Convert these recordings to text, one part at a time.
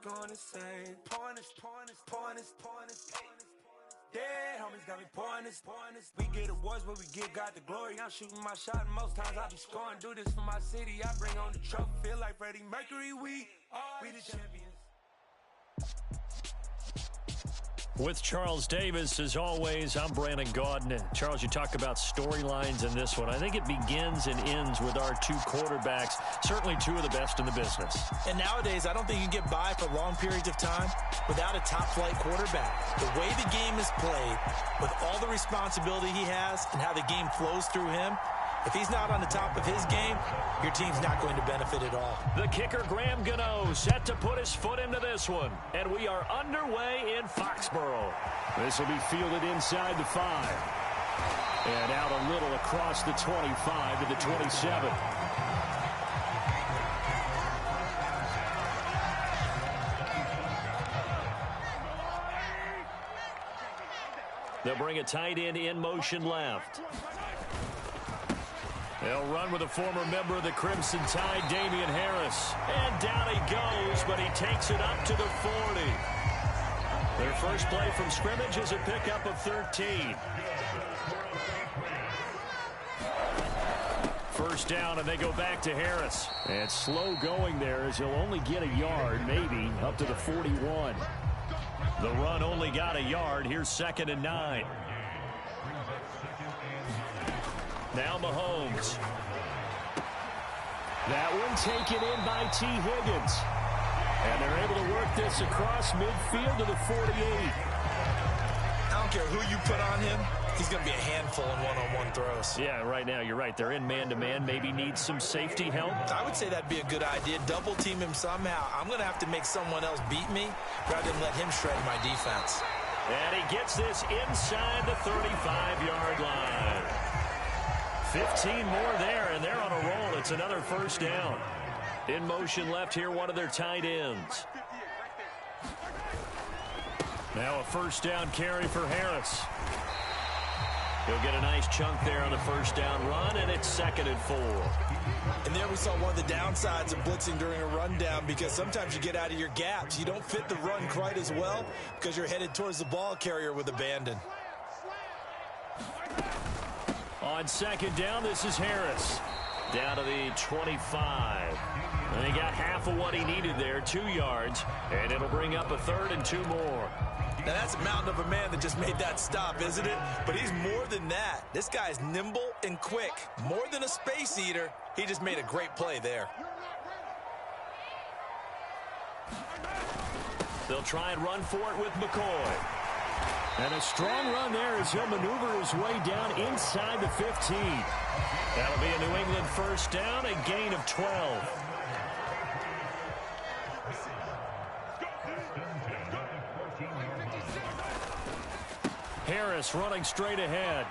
going insane. Pointers. Dead homies got me pointers. We get awards, but we give God the glory. I'm shooting my shot, and most times I be scoring. Do this for my city, I bring on the trophy. Feel like Freddie Mercury, we the champions. With Charles Davis, as always, I'm Brandon Gaudin. Charles, you talk about storylines in this one. I think it begins and ends with our two quarterbacks, certainly two of the best in the business. And nowadays, I don't think you can get by for long periods of time without a top-flight quarterback. The way the game is played, with all the responsibility he has and how the game flows through him, if he's not on the top of his game, your team's not going to benefit at all. The kicker, Graham Gano, set to put his foot into this one. And we are underway in Foxborough. This will be fielded inside the 5. And out a little across the 25 to the 27. They'll bring a tight end in motion left. They'll run with a former member of the Crimson Tide, Damian Harris. And down he goes, but he takes it up to the 40. Their first play from scrimmage is a pickup of 13. First down, and they go back to Harris. And slow going there as he'll only get a yard, maybe, up to the 41. The run only got a yard. Here's 2nd and 9. Now Mahomes. That one taken in by T. Higgins. And they're able to work this across midfield to the 48. I don't care who you put on him. He's going to be a handful in one-on-one throws. Yeah, right now you're right. They're in man-to-man. Maybe needs some safety help. I would say that'd be a good idea. Double team him somehow. I'm going to have to make someone else beat me rather than let him shred my defense. And he gets this inside the 35-yard line. 15 more there, and they're on a roll. It's another first down. In motion left here, one of their tight ends. Now a first down carry for Harris. He'll get a nice chunk there on the first down run, and it's 2nd and 4. And there we saw one of the downsides of blitzing during a rundown, because sometimes you get out of your gaps. You don't fit the run quite as well because you're headed towards the ball carrier with abandon. On 2nd down, this is Harris. Down to the 25. And he got half of what he needed there, 2 yards. And it'll bring up a 3rd and 2 more. Now that's a mountain of a man that just made that stop, isn't it? But he's more than that. This guy's nimble and quick. More than a space eater. He just made a great play there. They'll try and run for it with McCoy. And a strong run there as he'll maneuver his way down inside the 15. That'll be a New England first down, a gain of 12. Harris running straight ahead.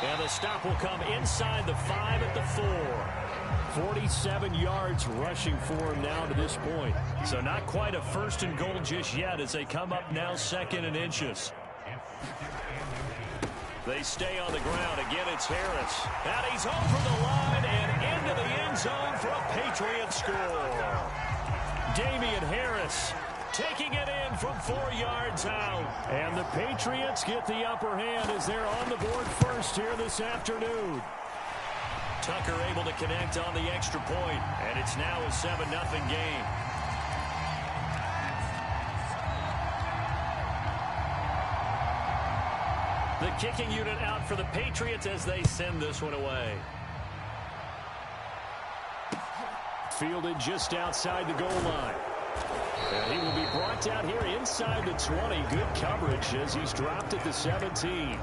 And the stop will come inside the 5 at the 4. 47 yards rushing for him now to this point. So not quite a 1st and goal just yet as they come up now 2nd and inches. They stay on the ground. Again, it's Harris. And he's over the line and into the end zone for a Patriot score. Damian Harris taking it in from 4 yards out. And the Patriots get the upper hand as they're on the board first here this afternoon. Tucker able to connect on the extra point, and it's now a 7-0 game. The kicking unit out for the Patriots as they send this one away. Fielded just outside the goal line. And he will be brought down here inside the 20. Good coverage as he's dropped at the 17.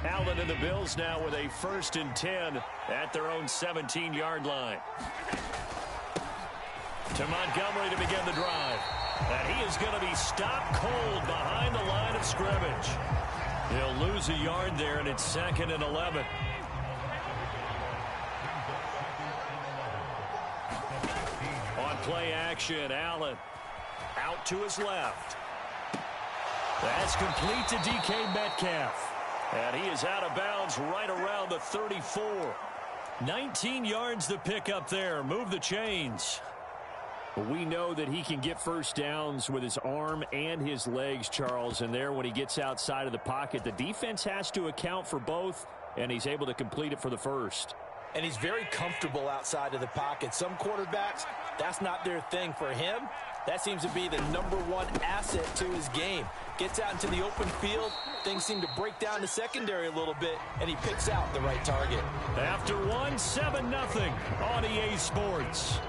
Allen and the Bills now with a 1st and 10 at their own 17-yard line. To Montgomery to begin the drive. And he is going to be stopped cold behind the line of scrimmage. He'll lose a yard there, and it's 2nd and 11. On play action, Allen out to his left. That's complete to DK Metcalf. And he is out of bounds right around the 34. 19 yards to pick up there. Move the chains. We know that he can get first downs with his arm and his legs, Charles. And there, when he gets outside of the pocket, the defense has to account for both, and he's able to complete it for the first. And he's very comfortable outside of the pocket. Some quarterbacks, that's not their thing. For him, that seems to be the #1 asset to his game. Gets out into the open field, things seem to break down the secondary a little bit, and he picks out the right target. After 1, 7-0 on EA Sports.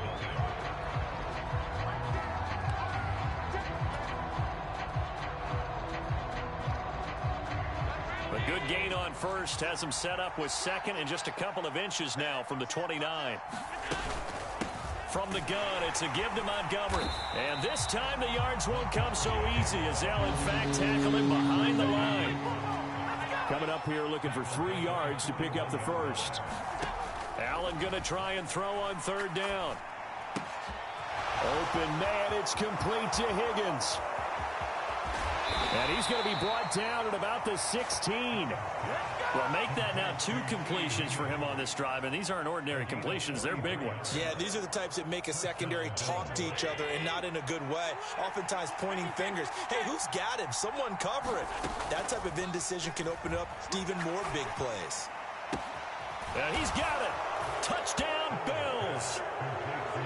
A good gain on first, has him set up with second and just a couple of inches now from the 29. From the gun, it's a give to Montgomery. And this time the yards won't come so easy as they'll, in fact, tackle him behind the line. Coming up here looking for 3 yards to pick up the first. Allen going to try and throw on third down. Open man, it's complete to Higgins. And he's going to be brought down at about the 16. Well, make that now 2 completions for him on this drive, and these aren't ordinary completions. They're big ones. Yeah, these are the types that make a secondary talk to each other and not in a good way. Oftentimes pointing fingers. Hey, who's got him? Someone cover it. That type of indecision can open up to even more big plays. And he's got it. Touchdown, Bills.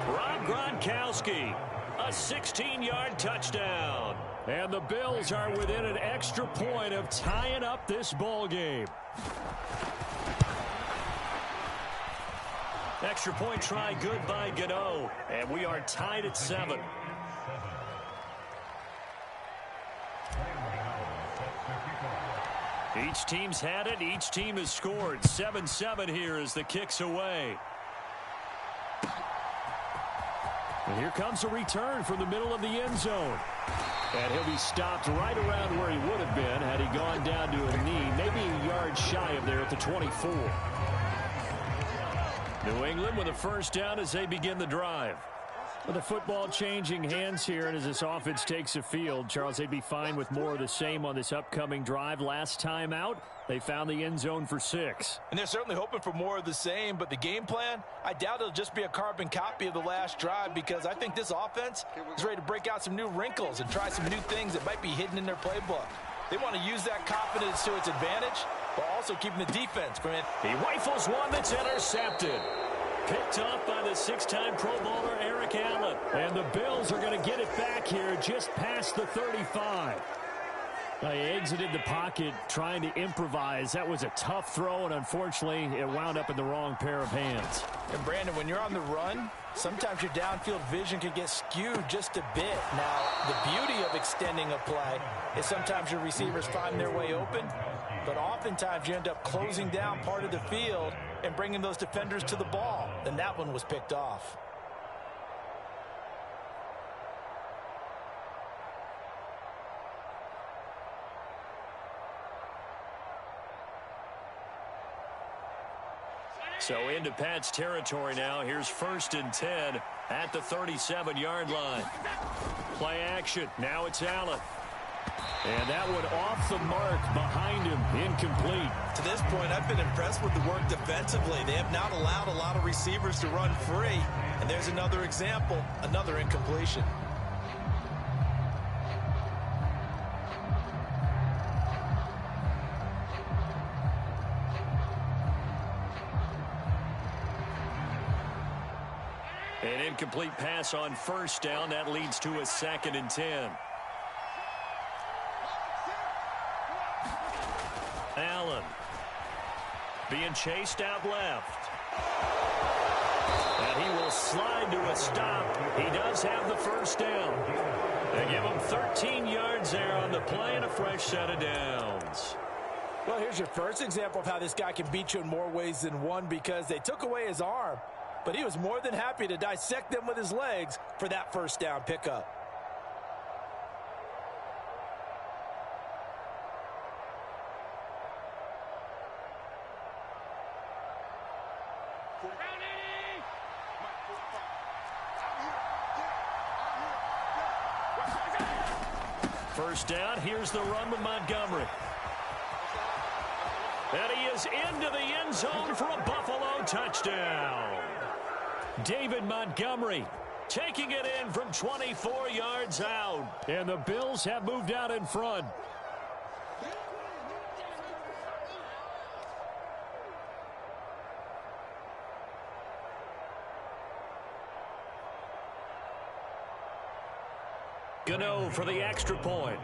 Rob Gronkowski, a 16-yard touchdown. And the Bills are within an extra point of tying up this ball game. Extra point try good by Gano. And we are tied at 7. Each team's had it. Each team has scored. 7-7 here as the kick's away. And here comes a return from the middle of the end zone. And he'll be stopped right around where he would have been had he gone down to a knee, maybe a yard shy of there at the 24. New England with a first down as they begin the drive. With the football changing hands here, and as this offense takes the field, Charles, they'd be fine with more of the same on this upcoming drive. Last time out, they found the end zone for 6. And they're certainly hoping for more of the same, but the game plan, I doubt it'll just be a carbon copy of the last drive, because I think this offense is ready to break out some new wrinkles and try some new things that might be hidden in their playbook. They want to use that confidence to its advantage, while also keeping the defense from it. He rifles one that's intercepted. Picked off by the 6-time Pro Bowler Eric Allen. And the Bills are going to get it back here just past the 35. He exited the pocket trying to improvise. That was a tough throw, and unfortunately, it wound up in the wrong pair of hands. And Brandon, when you're on the run, sometimes your downfield vision can get skewed just a bit. Now, the beauty of extending a play is sometimes your receivers find their way open, but oftentimes you end up closing down part of the field and bringing those defenders to the ball. And that one was picked off. So into Pat's territory now. Here's 1st and 10 at the 37-yard line. Play action. Now it's Allen. And that one off the mark behind him. Incomplete. To this point, I've been impressed with the work defensively. They have not allowed a lot of receivers to run free. And there's another example, another incompletion. An incomplete pass on first down. That leads to a 2nd and 10. Allen being chased out left. And he will slide to a stop. He does have the first down. They give him 13 yards there on the play and a fresh set of downs. Well, here's your first example of how this guy can beat you in more ways than one, because they took away his arm, but he was more than happy to dissect them with his legs for that first down pickup. First down, here's the run with Montgomery. And he is into the end zone for a Buffalo touchdown. David Montgomery taking it in from 24 yards out. And the Bills have moved out in front. Gano for the extra point.